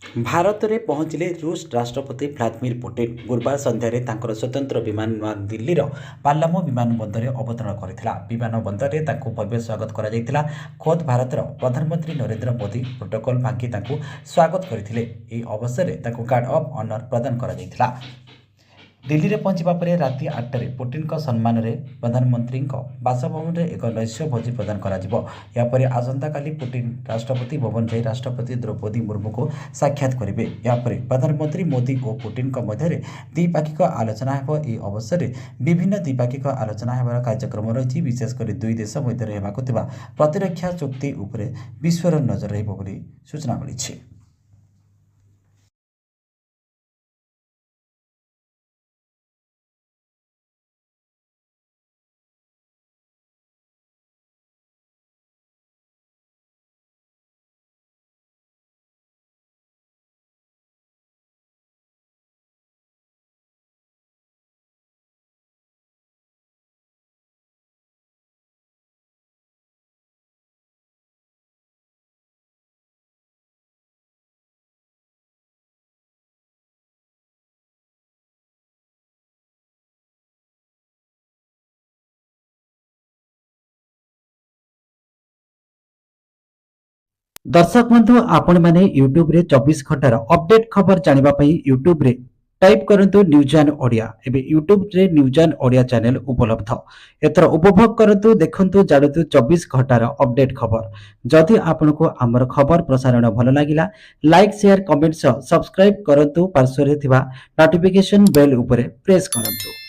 भारत में पहुंचले रूस राष्ट्रपति व्लादिमीर पुटिन गुरुवार संध्यारे तांकर स्वतंत्र विमान नୂଆ दिल्लीर पार्लामो विमान बंदर अवतरण करथिला। विमान बंदर रे तांको भव्य स्वागत करा जायतिला। खोद भारतर प्रधानमंत्री नरेंद्र मोदी प्रोटोकॉल भांगी तांको स्वागत करथिले। एही अवसर रे तांको गार्ड ऑफ ऑनर प्रदान करा जायतिला। दिल्ली में पहुंचा पर राति 8 पुटिन सम्मान में प्रधानमंत्री बासभवन में एक नैश्य भोजी प्रदान कर आसंता काली पुटिन राष्ट्रपति भवन जाई राष्ट्रपति द्रौपदी मुर्मू को साक्षात करेंगे। यापर प्रधानमंत्री मोदी और पुटिन मध्य द्विपाक्षिक आलोचना हो। यह अवसर में विभिन्न द्विपाक्षिक आलोचना होबार कार्यक्रम रही। विशेषकर दुई देश मध्य प्रतिरक्षा चुक्ति उपरे विश्वर नजर रही सूचना मिली। दर्शक बंधु आपण मैंने यूट्यूब रे 24 घंटार अपडेट खबर जानिबा पई यूट्यूब रे टाइप करंतु न्यूज एंड ओडिया। एबे यूट्यूब रे न्यूज एंड ओडिया चैनल उपलब्ध। एतर उपभोग करंतु देखंतु जाडतु 24 घंटार अपडेट खबर। जदि आपनको हमर खबर प्रसारण भल लागिला लाइक शेयर कमेंट सब्सक्राइब करंतु। पार्श्व रे थिबा नोटिफिकेशन बेल उपरे प्रेस करंतु।